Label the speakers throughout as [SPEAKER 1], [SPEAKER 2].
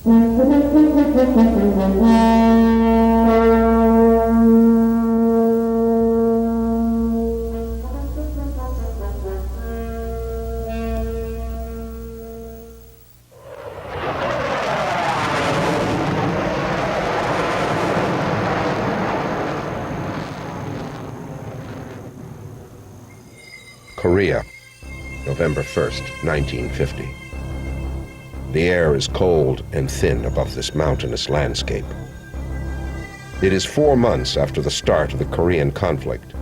[SPEAKER 1] Korea, November 1st, 1950. The air is cold and thin above this mountainous landscape. It is 4 months after the start of the Korean conflict.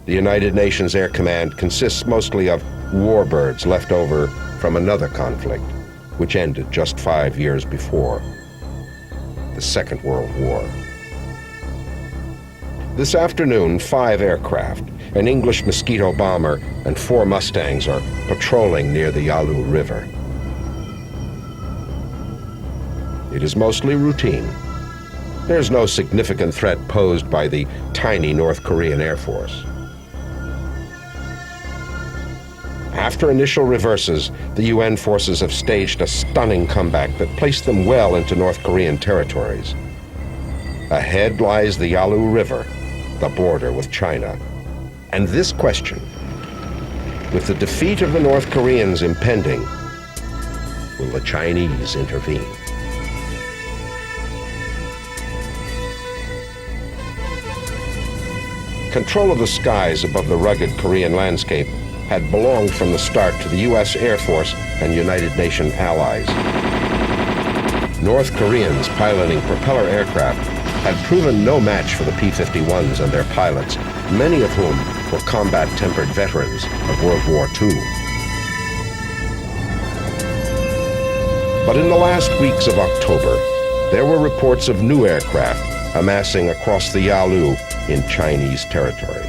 [SPEAKER 1] The United Nations Air Command consists mostly of warbirds left over from another conflict, which ended just 5 years before, the Second World War. This afternoon, 5 aircraft, an English Mosquito bomber, and 4 Mustangs are patrolling near the Yalu River. It is mostly routine. There's no significant threat posed by the tiny North Korean Air Force. After initial reverses, the UN forces have staged a stunning comeback that placed them well into North Korean territories. Ahead lies the Yalu River, the border with China. And this question, with the defeat of the North Koreans impending, will the Chinese intervene? Control of the skies above the rugged Korean landscape had belonged from the start to the U.S. Air Force and United Nations allies. North Koreans piloting propeller aircraft had proven no match for the P-51s and their pilots, many of whom were combat-tempered veterans of World War II. But in the last weeks of October, there were reports of new aircraft amassing across the Yalu in Chinese territory.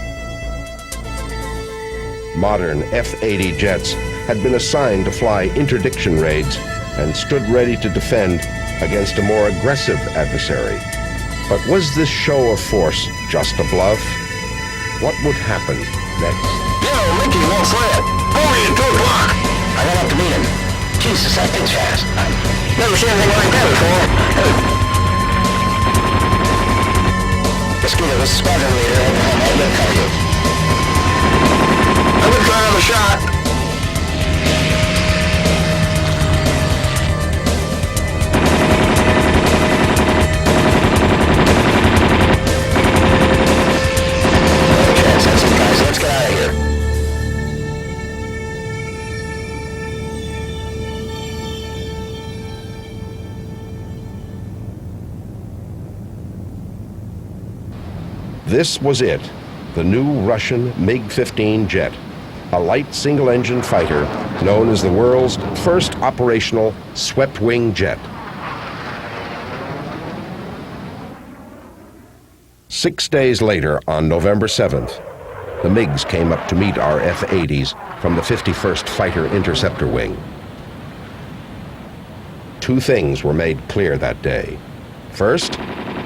[SPEAKER 1] Modern F-80 jets had been assigned to fly interdiction raids and stood ready to defend against a more aggressive adversary. But was this show of force just a bluff? What would happen next?
[SPEAKER 2] Yo, Mickey, won't slip. Only at 2 o'clock. I got up to meet him. Jesus, that thing's fast. I've never seen anything like that before. Mosquito, this is squadron leader. I'm going to cover you. I'm going to try another shot. Let's get out of here.
[SPEAKER 1] This was it, the new Russian MiG-15 jet, a light single-engine fighter known as the world's first operational swept-wing jet. 6 days later, on November 7th, the MiGs came up to meet our F-80s from the 51st Fighter Interceptor Wing. 2 things were made clear that day. First,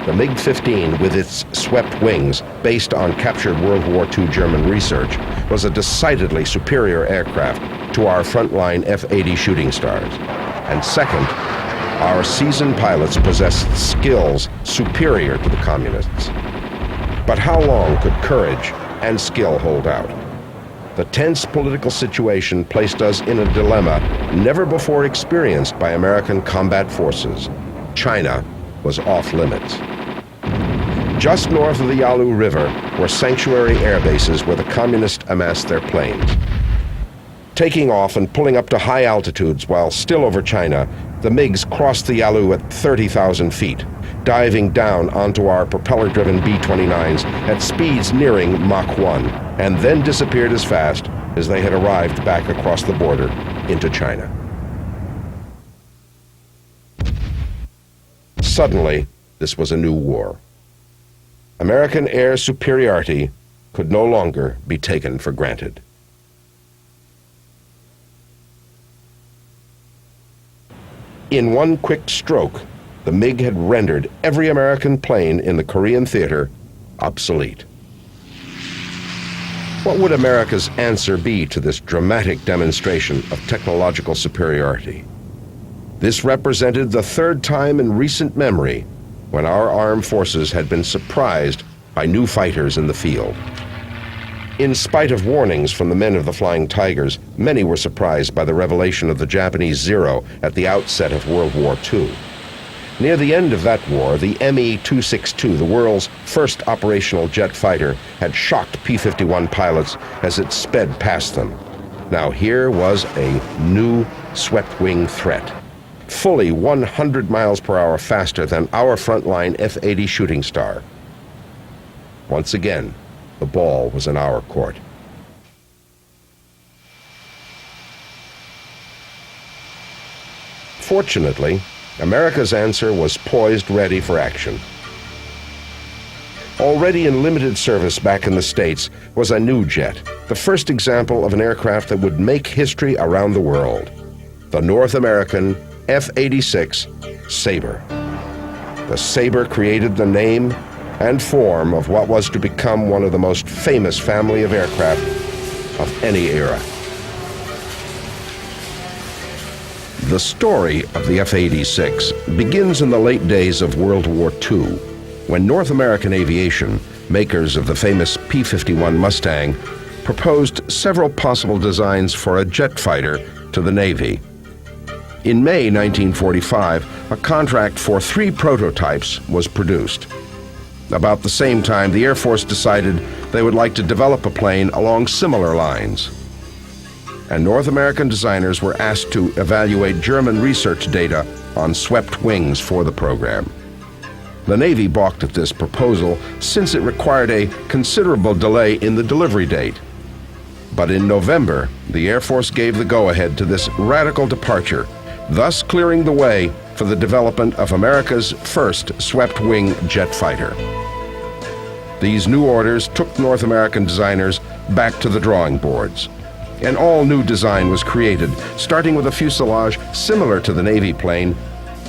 [SPEAKER 1] the MiG-15, with its swept wings based on captured World War II German research, was a decidedly superior aircraft to our frontline F-80 Shooting Stars. And second, our seasoned pilots possessed skills superior to the communists. But how long could courage and skill hold out? The tense political situation placed us in a dilemma never before experienced by American combat forces. China was off limits. Just north of the Yalu River were sanctuary air bases where the communists amassed their planes. Taking off and pulling up to high altitudes while still over China, the MiGs crossed the Yalu at 30,000 feet, diving down onto our propeller-driven B-29s at speeds nearing Mach 1, and then disappeared as fast as they had arrived back across the border into China. Suddenly, this was a new war. American air superiority could no longer be taken for granted. In one quick stroke, the MiG had rendered every American plane in the Korean theater obsolete. What would America's answer be to this dramatic demonstration of technological superiority? This represented the third time in recent memory when our armed forces had been surprised by new fighters in the field. In spite of warnings from the men of the Flying Tigers, many were surprised by the revelation of the Japanese Zero at the outset of World War II. Near the end of that war, the Me-262, the world's first operational jet fighter, had shocked P-51 pilots as it sped past them. Now here was a new swept-wing threat, fully 100 miles per hour faster than our frontline F-80 Shooting Star. Once again, the ball was in our court. Fortunately, America's answer was poised, ready for action. Already in limited service back in the States was a new jet, the first example of an aircraft that would make history around the world, the North American F-86 Sabre. The Sabre created the name and form of what was to become one of the most famous family of aircraft of any era. The story of the F-86 begins in the late days of World War II, when North American Aviation, makers of the famous P-51 Mustang, proposed several possible designs for a jet fighter to the Navy. In May 1945, a contract for 3 prototypes was produced. About the same time, the Air Force decided they would like to develop a plane along similar lines. And North American designers were asked to evaluate German research data on swept wings for the program. The Navy balked at this proposal since it required a considerable delay in the delivery date. But in November, the Air Force gave the go-ahead to this radical departure, thus clearing the way for the development of America's first swept-wing jet fighter. These new orders took North American designers back to the drawing boards. An all-new design was created, starting with a fuselage similar to the Navy plane,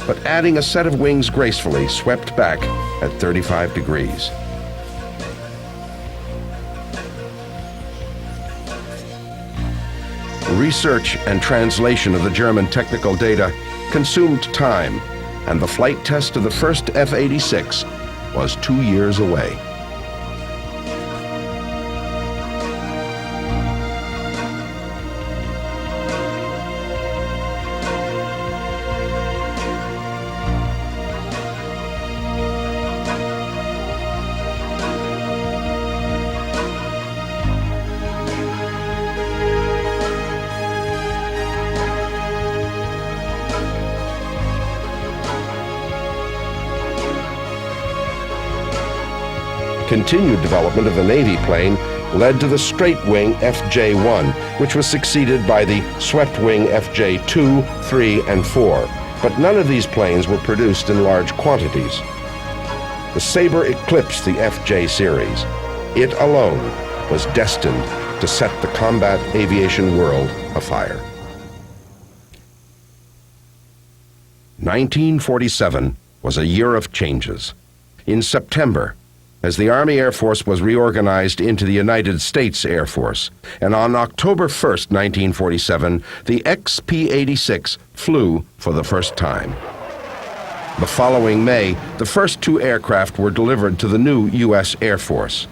[SPEAKER 1] but adding a set of wings gracefully swept back at 35 degrees. Research and translation of the German technical data consumed time, and the flight test of the first F-86 was 2 years away. Continued development of the Navy plane led to the straight-wing FJ-1, which was succeeded by the swept-wing FJ-2, 3, and 4. But none of these planes were produced in large quantities. The Sabre eclipsed the FJ series. It alone was destined to set the combat aviation world afire. 1947 was a year of changes. In September, as the Army Air Force was reorganized into the United States Air Force, and on October 1st, 1947, the XP-86 flew for the first time. The following May, the first 2 aircraft were delivered to the new U.S. Air Force.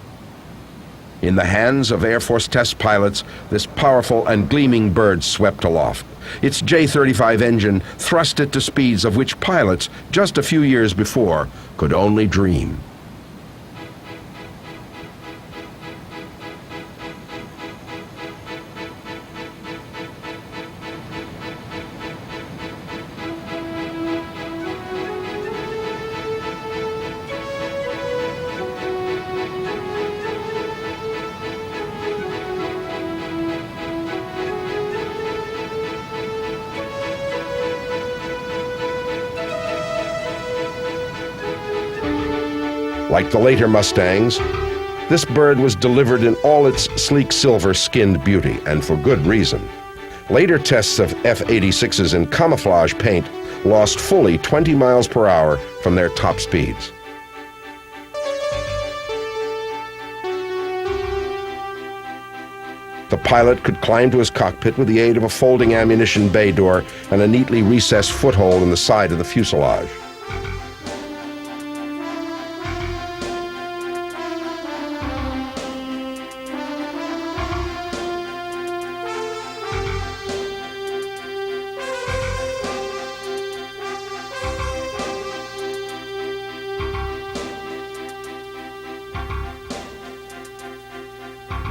[SPEAKER 1] In the hands of Air Force test pilots, this powerful and gleaming bird swept aloft. Its J-35 engine thrust it to speeds of which pilots, just a few years before, could only dream. Like the later Mustangs, this bird was delivered in all its sleek silver-skinned beauty, and for good reason. Later tests of F-86s in camouflage paint lost fully 20 miles per hour from their top speeds. The The pilot could climb to his cockpit with the aid of a folding ammunition bay door and a neatly recessed foothold in the side of the fuselage.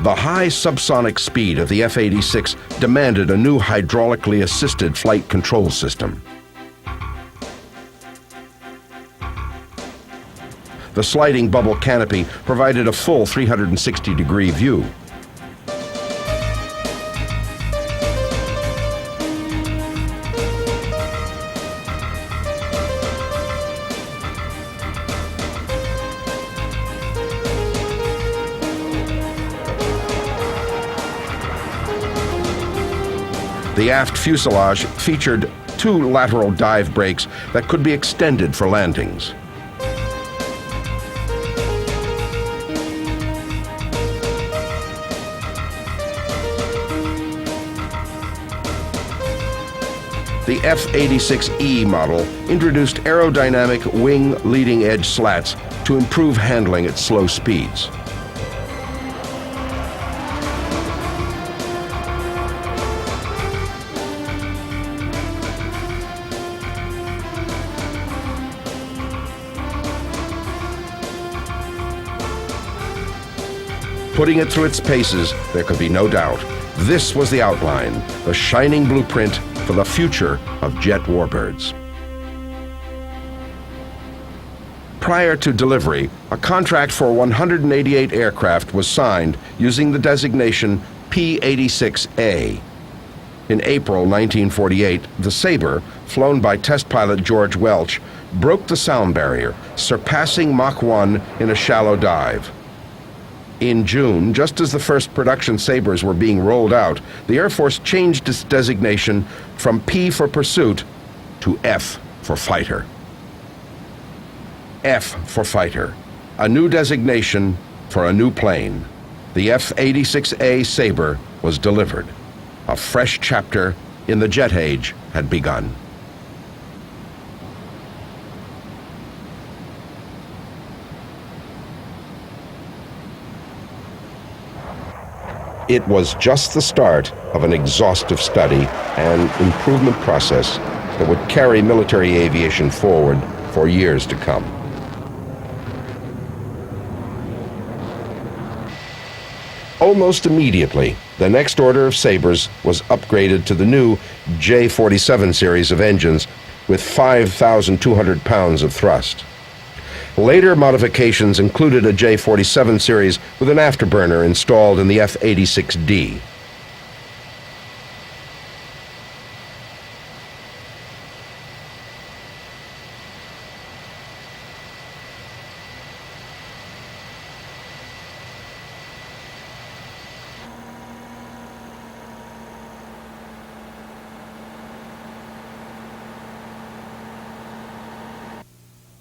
[SPEAKER 1] The high subsonic speed of the F-86 demanded a new hydraulically assisted flight control system. The sliding bubble canopy provided a full 360-degree view. The aft fuselage featured 2 lateral dive brakes that could be extended for landings. The F-86E model introduced aerodynamic wing leading edge slats to improve handling at slow speeds. Putting it through its paces, there could be no doubt. This was the outline, the shining blueprint for the future of jet warbirds. Prior to delivery, a contract for 188 aircraft was signed using the designation P-86A. In April 1948, the Sabre, flown by test pilot George Welch, broke the sound barrier, surpassing Mach 1 in a shallow dive. In June, just as the first production Sabres were being rolled out, the Air Force changed its designation from P for pursuit to F for fighter. F for fighter, a new designation for a new plane. The F-86A Sabre was delivered. A fresh chapter in the jet age had begun. It was just the start of an exhaustive study and improvement process that would carry military aviation forward for years to come. Almost immediately, the next order of Sabres was upgraded to the new J-47 series of engines with 5,200 pounds of thrust. Later modifications included a J-47 series with an afterburner installed in the F-86D.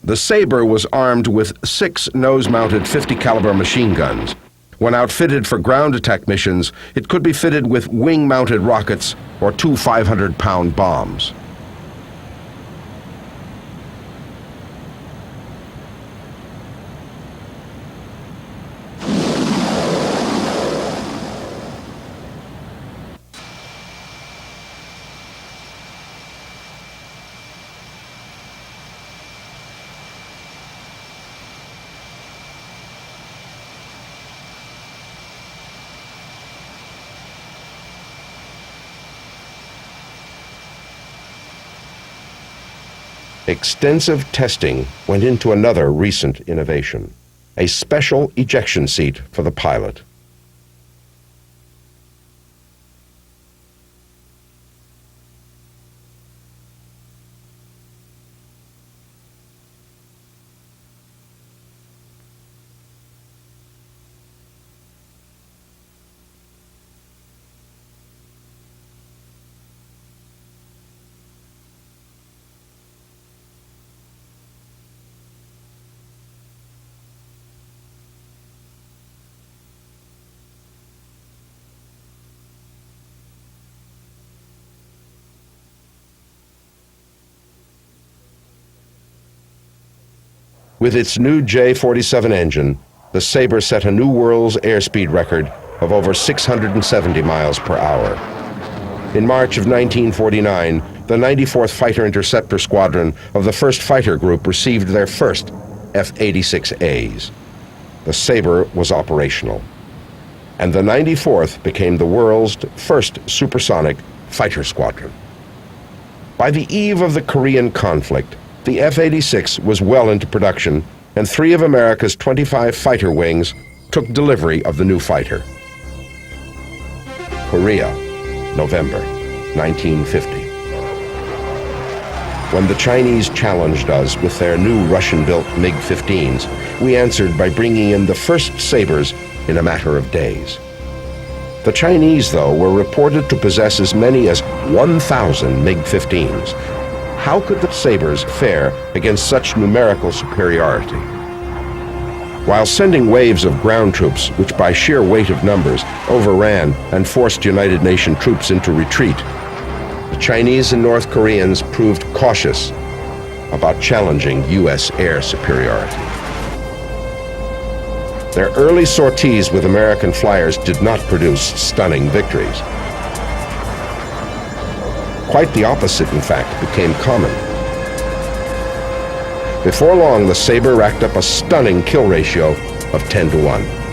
[SPEAKER 1] The Sabre was armed with 6 nose-mounted 50-caliber machine guns. When outfitted for ground attack missions, it could be fitted with wing-mounted rockets or 2 500-pound bombs. Extensive testing went into another recent innovation, a special ejection seat for the pilot. With its new J-47 engine, the Sabre set a new world's airspeed record of over 670 miles per hour. In March of 1949, the 94th Fighter Interceptor Squadron of the 1st Fighter Group received their first F-86As. The Sabre was operational, and the 94th became the world's first supersonic fighter squadron. By the eve of the Korean conflict, the F-86 was well into production, and 3 of America's 25 fighter wings took delivery of the new fighter. Korea, November 1950. When the Chinese challenged us with their new Russian-built MiG-15s, we answered by bringing in the first Sabres in a matter of days. The Chinese, though, were reported to possess as many as 1,000 MiG-15s. How could the Sabres fare against such numerical superiority? While sending waves of ground troops, which by sheer weight of numbers overran and forced United Nations troops into retreat, the Chinese and North Koreans proved cautious about challenging U.S. air superiority. Their early sorties with American flyers did not produce stunning victories. Quite the opposite, in fact, became common. Before long, the Sabre racked up a stunning kill ratio of 10-1.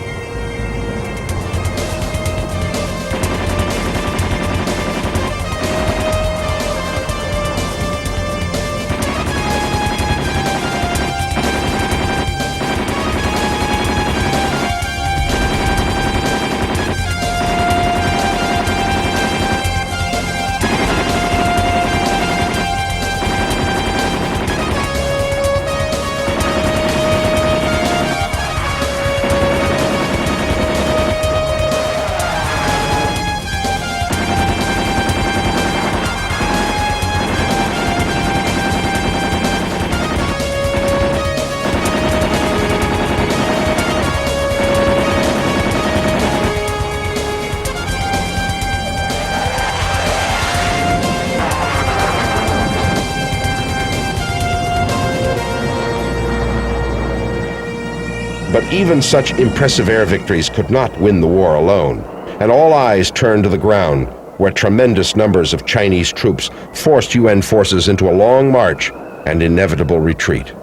[SPEAKER 1] But even such impressive air victories could not win the war alone, and all eyes turned to the ground, where tremendous numbers of Chinese troops forced UN forces into a long march and inevitable retreat.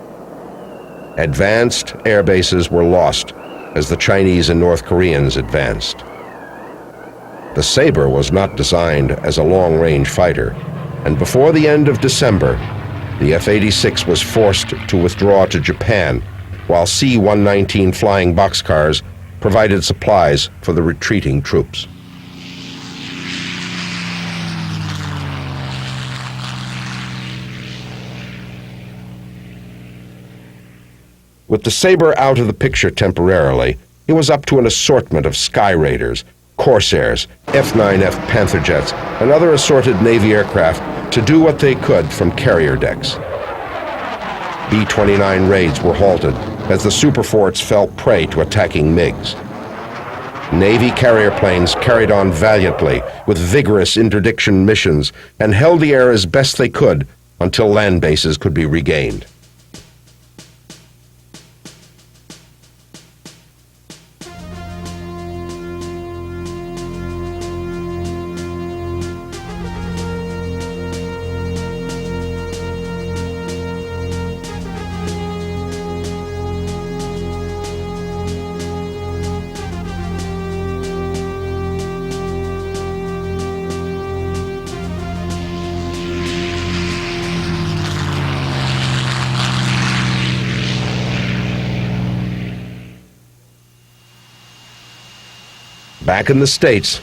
[SPEAKER 1] Advanced air bases were lost as the Chinese and North Koreans advanced. The Sabre was not designed as a long-range fighter, and before the end of December, the F-86 was forced to withdraw to Japan, while C-119 flying boxcars provided supplies for the retreating troops. With the Sabre out of the picture temporarily, it was up to an assortment of Sky Raiders, Corsairs, F-9F Panther jets, and other assorted Navy aircraft to do what they could from carrier decks. B-29 raids were halted as the superforts fell prey to attacking MiGs. Navy carrier planes carried on valiantly with vigorous interdiction missions and held the air as best they could until land bases could be regained. Back in the States,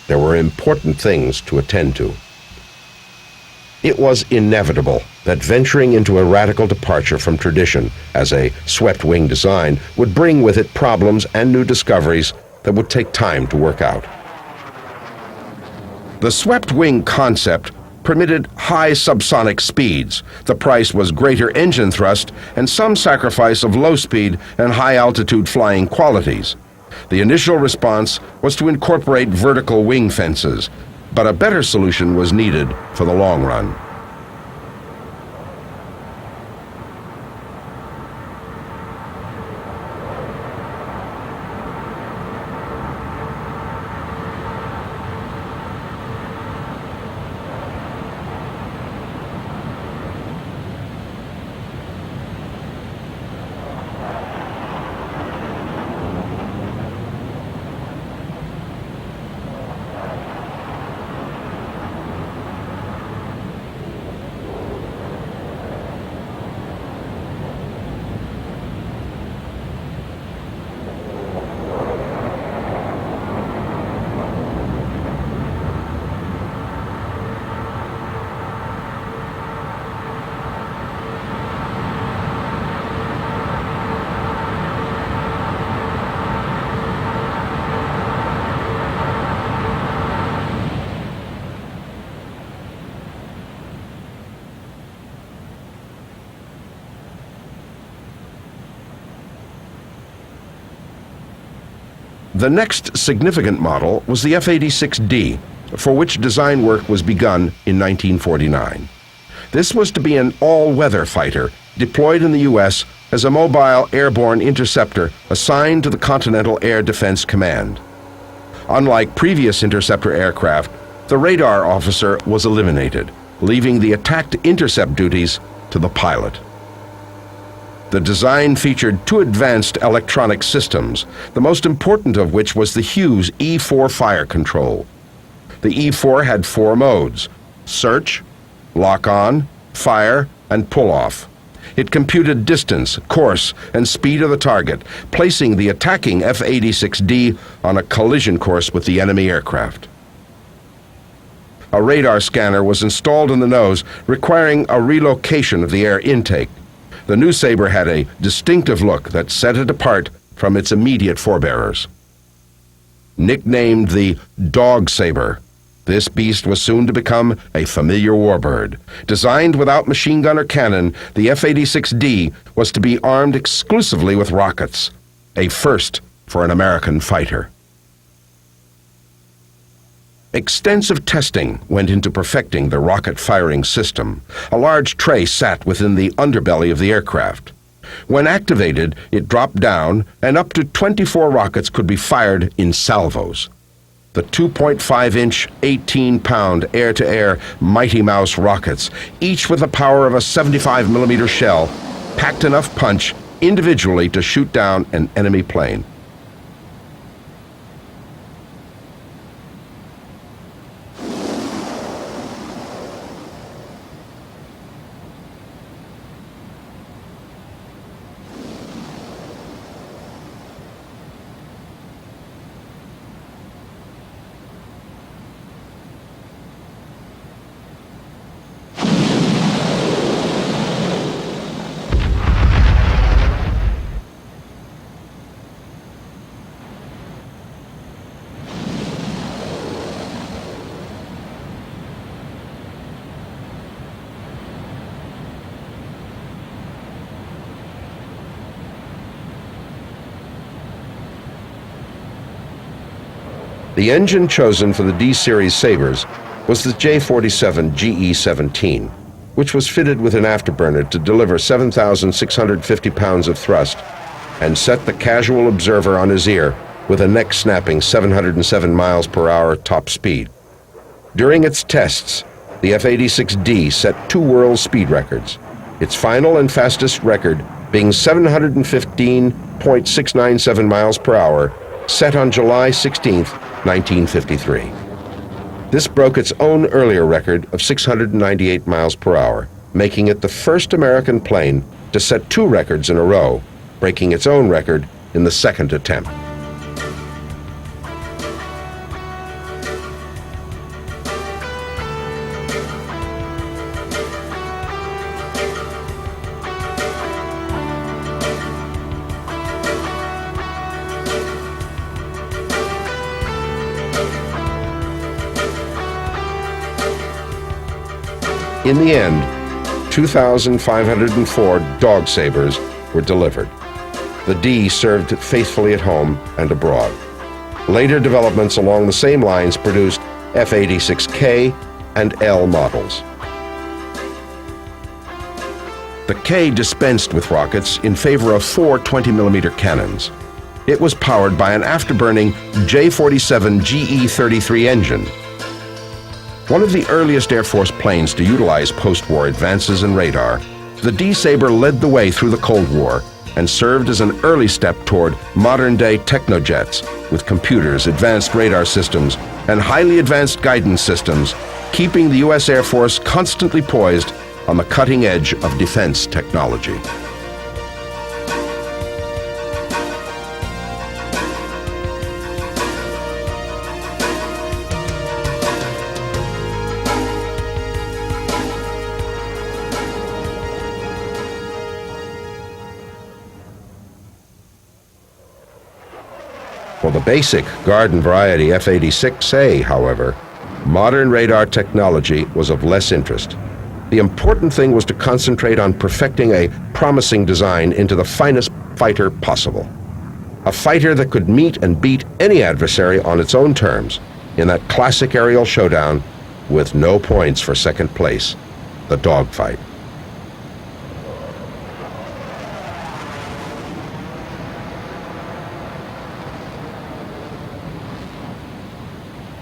[SPEAKER 1] there were important things to attend to. It was inevitable that venturing into a radical departure from tradition as a swept-wing design would bring with it problems and new discoveries that would take time to work out. The swept-wing concept permitted high subsonic speeds. The price was greater engine thrust and some sacrifice of low speed and high-altitude flying qualities. The initial response was to incorporate vertical wing fences, but a better solution was needed for the long run. The next significant model was the F-86D, for which design work was begun in 1949. This was to be an all-weather fighter deployed in the U.S. as a mobile airborne interceptor assigned to the Continental Air Defense Command. Unlike previous interceptor aircraft, the radar officer was eliminated, leaving the attack to intercept duties to the pilot. The design featured two advanced electronic systems, the most important of which was the Hughes E-4 fire control. The E-4 had four modes: search, lock-on, fire, and pull-off. It computed distance, course, and speed of the target, placing the attacking F-86D on a collision course with the enemy aircraft. A radar scanner was installed in the nose, requiring a relocation of the air intake. The new Sabre had a distinctive look that set it apart from its immediate forebearers. Nicknamed the Dog Sabre, this beast was soon to become a familiar warbird. Designed without machine gun or cannon, the F-86D was to be armed exclusively with rockets, a first for an American fighter. Extensive testing went into perfecting the rocket-firing system. A large tray sat within the underbelly of the aircraft. When activated, it dropped down, and up to 24 rockets could be fired in salvos. The 2.5-inch, 18-pound air-to-air Mighty Mouse rockets, each with the power of a 75-millimeter shell, packed enough punch individually to shoot down an enemy plane. The engine chosen for the D-Series Sabres was the J-47 GE-17, which was fitted with an afterburner to deliver 7,650 pounds of thrust and set the casual observer on his ear with a neck-snapping 707 miles per hour top speed. During its tests, the F-86D set two world speed records, its final and fastest record being 715.697 miles per hour, set on July 16, 1953. This broke its own earlier record of 698 miles per hour, making it the first American plane to set two records in a row, breaking its own record in the second attempt. In the end, 2,504 Dog Sabres were delivered. The D served faithfully at home and abroad. Later developments along the same lines produced F-86K and L models. The K dispensed with rockets in favor of four 20-millimeter cannons. It was powered by an afterburning J-47 GE-33 engine. One of the earliest Air Force planes to utilize post-war advances in radar, the D-Sabre led the way through the Cold War and served as an early step toward modern-day technojets with computers, advanced radar systems, and highly advanced guidance systems, keeping the U.S. Air Force constantly poised on the cutting edge of defense technology. For the basic garden variety F-86A, however, modern radar technology was of less interest. The important thing was to concentrate on perfecting a promising design into the finest fighter possible. a fighter that could meet and beat any adversary on its own terms in that classic aerial showdown with no points for second place, the dogfight.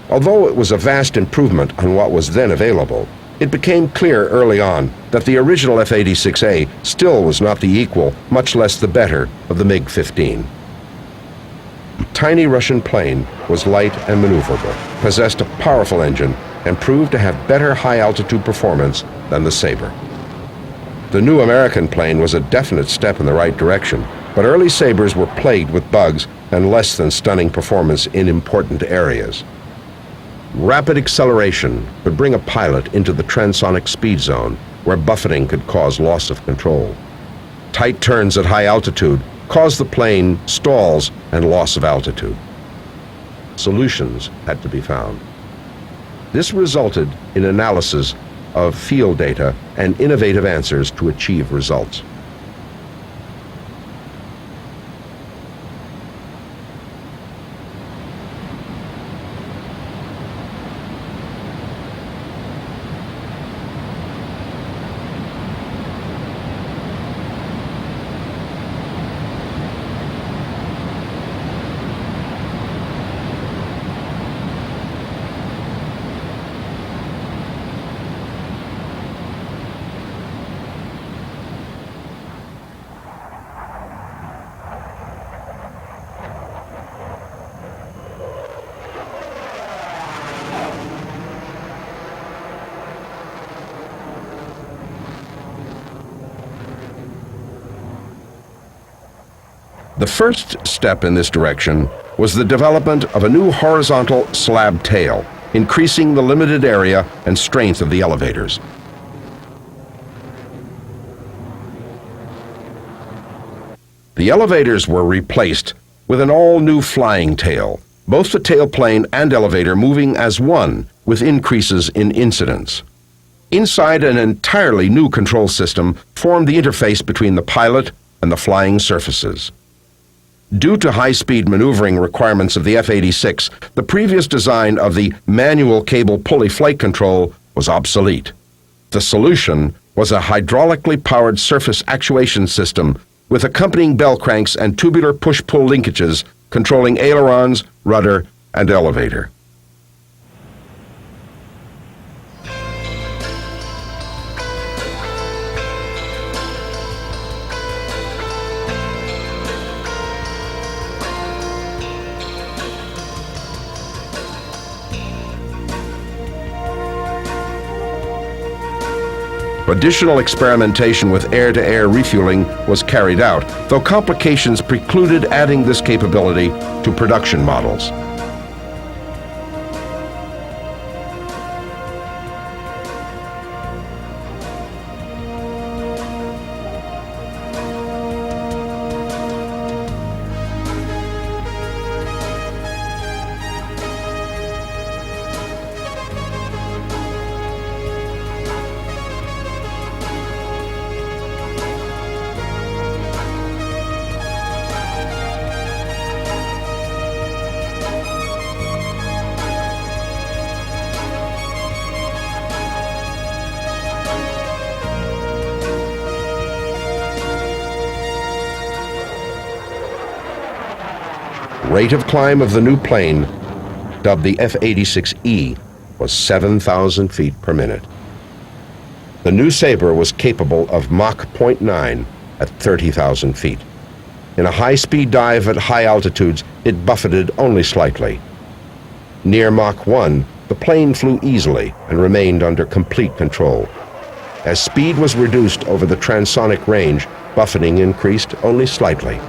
[SPEAKER 1] Although it was a vast improvement on what was then available, it became clear early on that the original F-86A still was not the equal, much less the better, of the MiG-15. The tiny Russian plane was light and maneuverable, possessed a powerful engine, and proved to have better high-altitude performance than the Sabre. The new American plane was a definite step in the right direction, but early Sabres were plagued with bugs and less than stunning performance in important areas. Rapid acceleration could bring a pilot into the transonic speed zone, where buffeting could cause loss of control. Tight turns at high altitude caused the plane stalls and loss of altitude. Solutions had to be found. This resulted in analysis of field data and innovative answers to achieve results. The first step in this direction was the development of a new horizontal slab tail, increasing the limited area and strength of the elevators. The elevators were replaced with an all-new flying tail, both the tailplane and elevator moving as one, with increases in incidence. Inside, an entirely new control system formed the interface between the pilot and the flying surfaces. Due to high-speed maneuvering requirements of the F-86, the previous design of the manual cable pulley flight control was obsolete. The solution was a hydraulically powered surface actuation system with accompanying bell cranks and tubular push-pull linkages controlling ailerons, rudder, and elevator. Additional experimentation with air-to-air refueling was carried out, though complications precluded adding this capability to production models. Rate of climb of the new plane, dubbed the F-86E, was 7,000 feet per minute. The new Sabre was capable of Mach 0.9 at 30,000 feet. In a high-speed dive at high altitudes, it buffeted only slightly. Near Mach 1, the plane flew easily and remained under complete control. As speed was reduced over the transonic range, buffeting increased only slightly.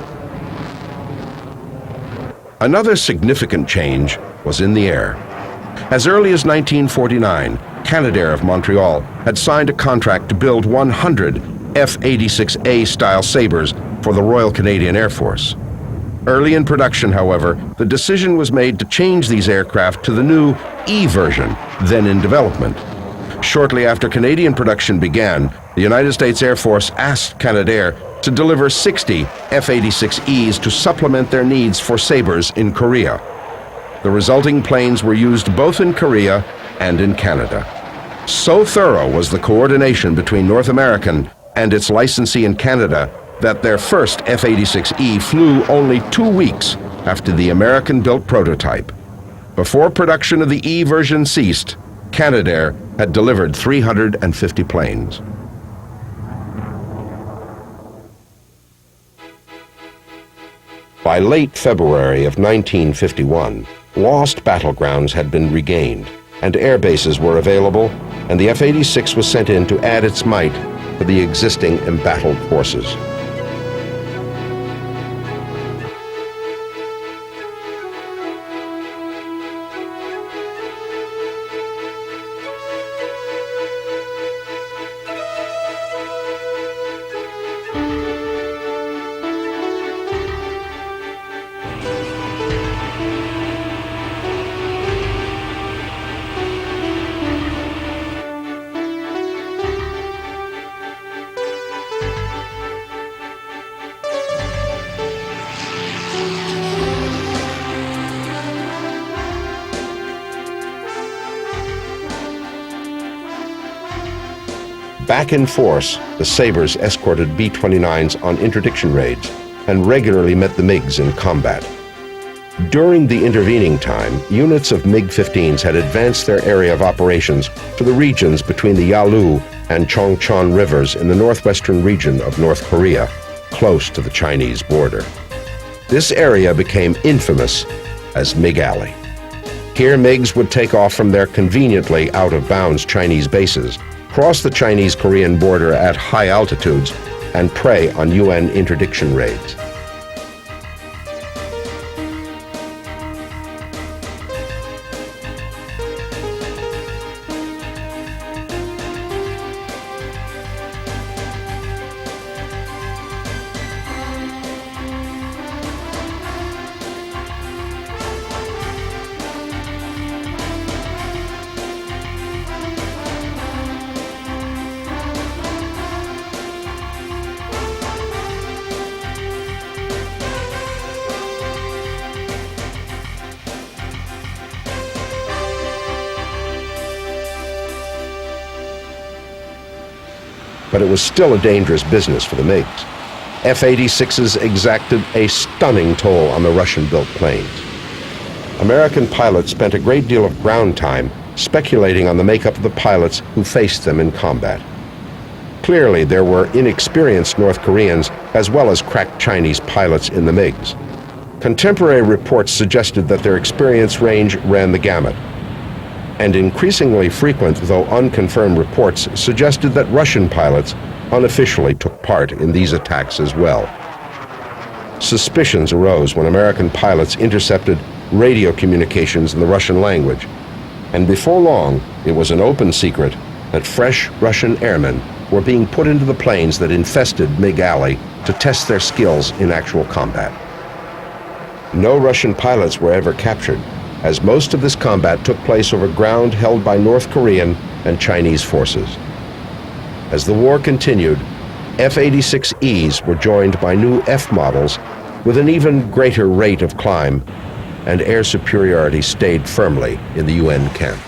[SPEAKER 1] Another significant change was in the air. As early as 1949, Canadair of Montreal had signed a contract to build 100 F-86A style Sabres for the Royal Canadian Air Force. Early in production, however, the decision was made to change these aircraft to the new E version, then in development. Shortly after Canadian production began, the United States Air Force asked Canadair to deliver 60 F-86Es to supplement their needs for Sabres in Korea. The resulting planes were used both in Korea and in Canada. So thorough was the coordination between North American and its licensee in Canada that their first F-86E flew only 2 weeks after the American-built prototype. Before production of the E version ceased, Canadair had delivered 350 planes. By late February of 1951, lost battlegrounds had been regained, and air bases were available, and the F-86 was sent in to add its might to the existing embattled forces. Back in force, the Sabres escorted B-29s on interdiction raids and regularly met the MiGs in combat. During the intervening time, units of MiG-15s had advanced their area of operations to the regions between the Yalu and Chongchon rivers in the northwestern region of North Korea, close to the Chinese border. This area became infamous as MiG Alley. Here, MiGs would take off from their conveniently out-of-bounds Chinese bases, cross the Chinese-Korean border at high altitudes, and prey on UN interdiction raids. But it was still a dangerous business for the MiGs. F-86s exacted a stunning toll on the Russian-built planes. American pilots spent a great deal of ground time speculating on the makeup of the pilots who faced them in combat. Clearly, there were inexperienced North Koreans as well as crack Chinese pilots in the MiGs. Contemporary reports suggested that their experience range ran the gamut, and increasingly frequent, though unconfirmed, reports suggested that Russian pilots unofficially took part in these attacks as well. Suspicions arose when American pilots intercepted radio communications in the Russian language, and before long, it was an open secret that fresh Russian airmen were being put into the planes that infested MiG Alley to test their skills in actual combat. No Russian pilots were ever captured, as most of this combat took place over ground held by North Korean and Chinese forces. As the war continued, F-86Es were joined by new F models with an even greater rate of climb, and air superiority stayed firmly in the UN camp.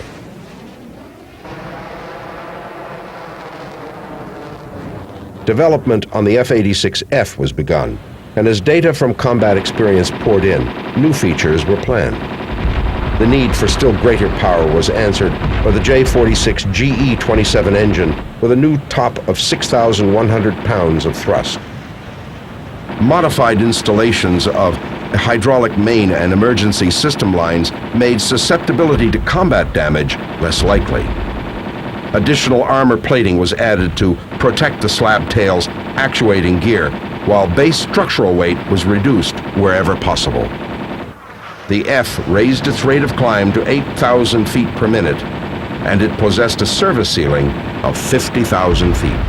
[SPEAKER 1] Development on the F-86F was begun, and as data from combat experience poured in, new features were planned. The need for still greater power was answered by the J-46 GE-27 engine with a new top of 6,100 pounds of thrust. Modified installations of hydraulic main and emergency system lines made susceptibility to combat damage less likely. Additional armor plating was added to protect the slab tail's actuating gear, while base structural weight was reduced wherever possible. The F raised its rate of climb to 8,000 feet per minute, and it possessed a service ceiling of 50,000 feet.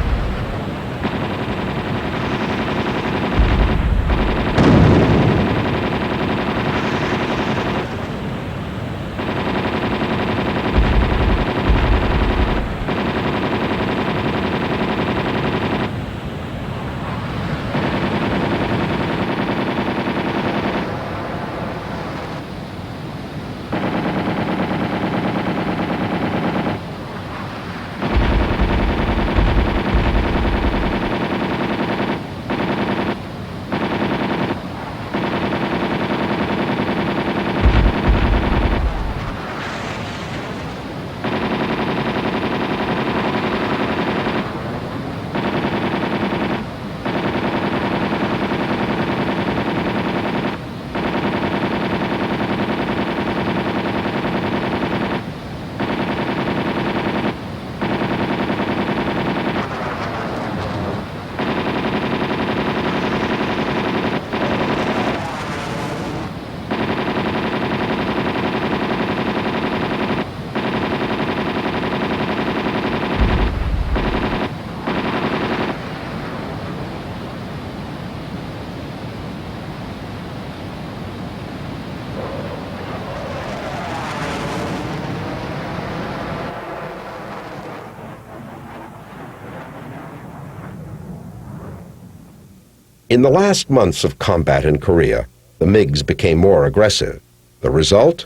[SPEAKER 1] In the last months of combat in Korea, the MiGs became more aggressive. The result?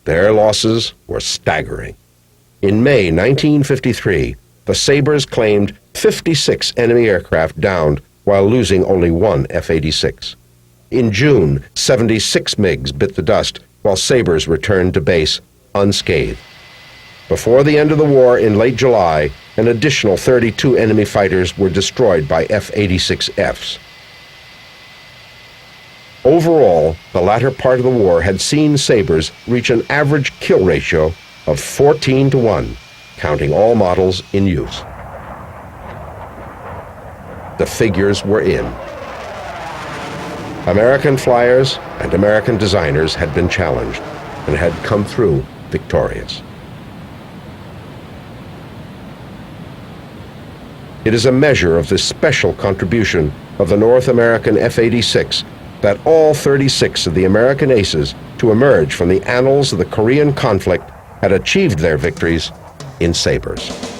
[SPEAKER 1] Their losses were staggering. In May 1953, the Sabres claimed 56 enemy aircraft downed while losing only one F-86. In June, 76 MiGs bit the dust while Sabres returned to base unscathed. Before the end of the war in late July, an additional 32 enemy fighters were destroyed by F-86Fs. Overall, the latter part of the war had seen Sabres reach an average kill ratio of 14-1, counting all models in use. The figures were in. American flyers and American designers had been challenged and had come through victorious. It is a measure of the special contribution of the North American F-86 that all 36 of the American aces to emerge from the annals of the Korean conflict had achieved their victories in Sabres.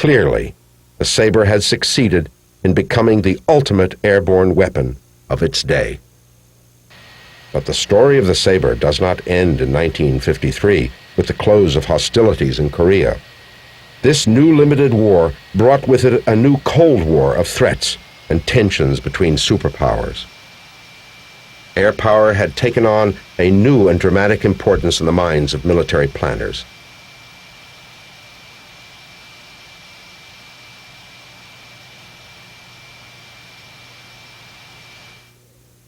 [SPEAKER 1] Clearly, the Sabre had succeeded in becoming the ultimate airborne weapon of its day. But the story of the Sabre does not end in 1953 with the close of hostilities in Korea. This new limited war brought with it a new Cold War of threats and tensions between superpowers. Air power had taken on a new and dramatic importance in the minds of military planners.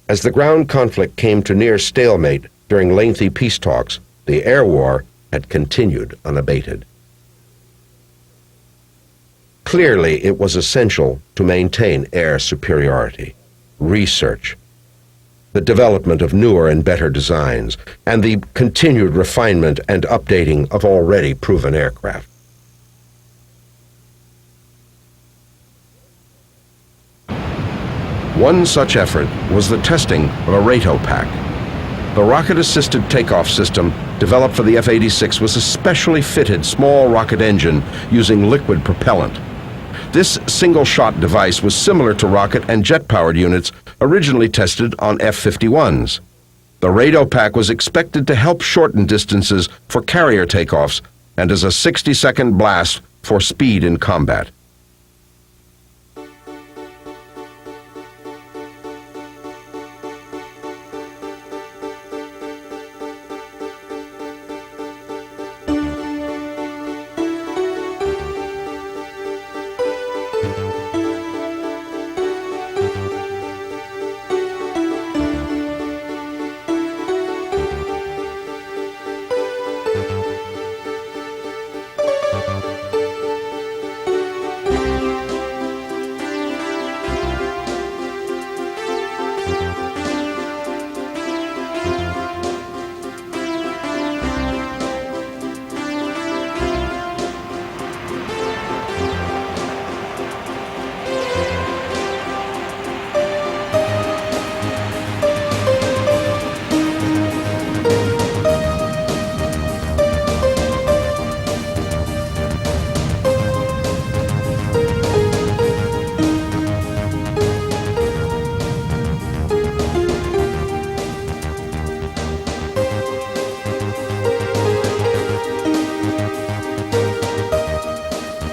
[SPEAKER 1] As the ground conflict came to near stalemate during lengthy peace talks, the air war had continued unabated. Clearly, it was essential to maintain air superiority, research, the development of newer and better designs, and the continued refinement and updating of already proven aircraft. One such effort was the testing of a RATO pack. The rocket-assisted takeoff system developed for the F-86 was a specially fitted small rocket engine using liquid propellant. This single-shot device was similar to rocket and jet-powered units originally tested on F-51s. The RATO pack was expected to help shorten distances for carrier takeoffs and as a 60-second blast for speed in combat.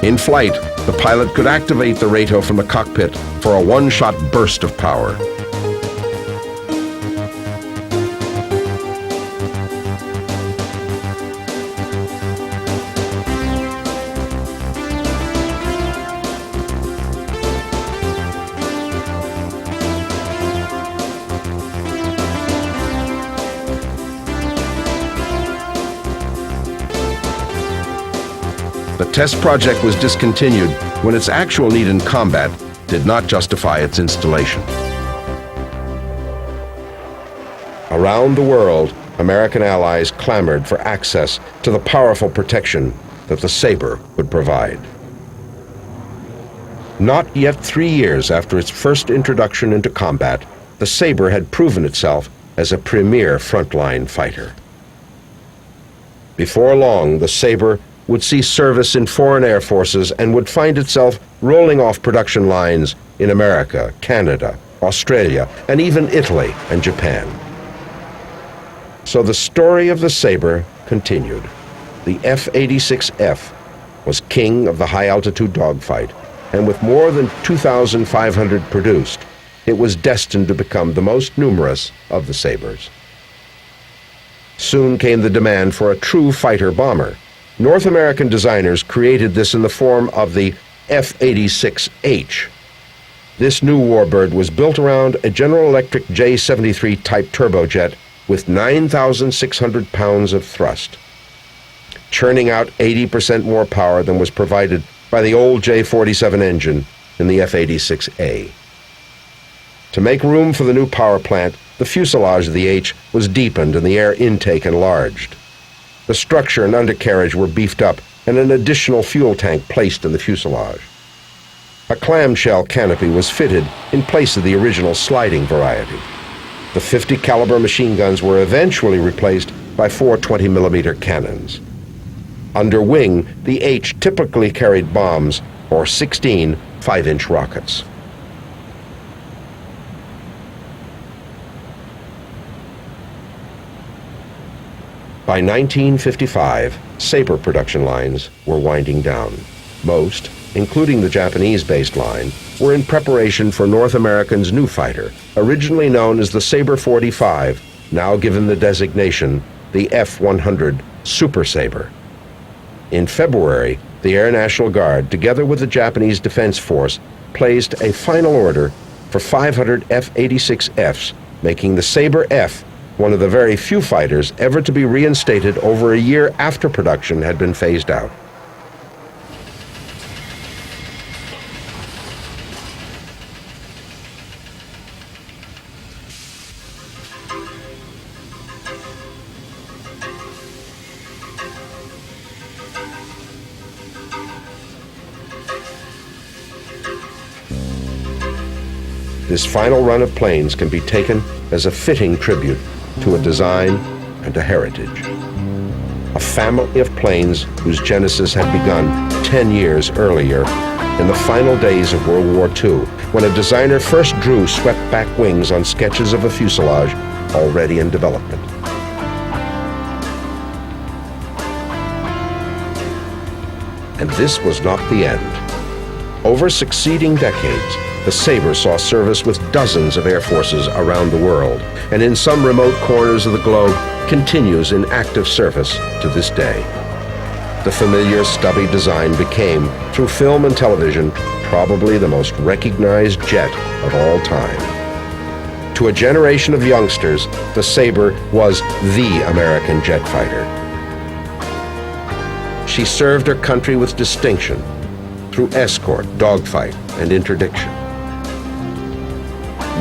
[SPEAKER 1] In flight, the pilot could activate the RATO from the cockpit for a one-shot burst of power. The test project was discontinued when its actual need in combat did not justify its installation. Around the world, American allies clamored for access to the powerful protection that the Sabre would provide. Not yet 3 years after its first introduction into combat, the Sabre had proven itself as a premier frontline fighter. Before long, the Sabre would see service in foreign air forces and would find itself rolling off production lines in America, Canada, Australia, and even Italy and Japan. So the story of the Sabre continued. The F-86F was king of the high-altitude dogfight, and with more than 2,500 produced, it was destined to become the most numerous of the Sabres. Soon came the demand for a true fighter bomber. North American designers created this in the form of the F-86H. This new warbird was built around a General Electric J-73 type turbojet with 9,600 pounds of thrust, churning out 80% more power than was provided by the old J-47 engine in the F-86A. To make room for the new power plant, the fuselage of the H was deepened and the air intake enlarged. The structure and undercarriage were beefed up and an additional fuel tank placed in the fuselage. A clamshell canopy was fitted in place of the original sliding variety. The 50 caliber machine guns were eventually replaced by 4 20mm cannons. Under wing, the H typically carried bombs or 16 5-inch rockets. By 1955, Sabre production lines were winding down. Most, including the Japanese-based line, were in preparation for North American's new fighter, originally known as the Sabre 45, now given the designation the F-100 Super Sabre. In February, the Air National Guard, together with the Japanese Defense Force, placed a final order for 500 F-86Fs, making the Sabre F one of the very few fighters ever to be reinstated over a year after production had been phased out. This final run of planes can be taken as a fitting tribute to a design and a heritage. A family of planes whose genesis had begun 10 years earlier, in the final days of World War II, when a designer first drew swept-back wings on sketches of a fuselage already in development. And this was not the end. Over succeeding decades, the Sabre saw service with dozens of air forces around the world, and in some remote corners of the globe continues in active service to this day. The familiar stubby design became, through film and television, probably the most recognized jet of all time. To a generation of youngsters, the Sabre was the American jet fighter. She served her country with distinction through escort, dogfight, and interdiction.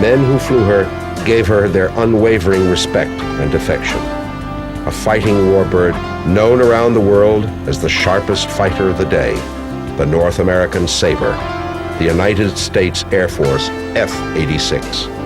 [SPEAKER 1] Men who flew her gave her their unwavering respect and affection. A fighting warbird known around the world as the sharpest fighter of the day, the North American Sabre, the United States Air Force F-86.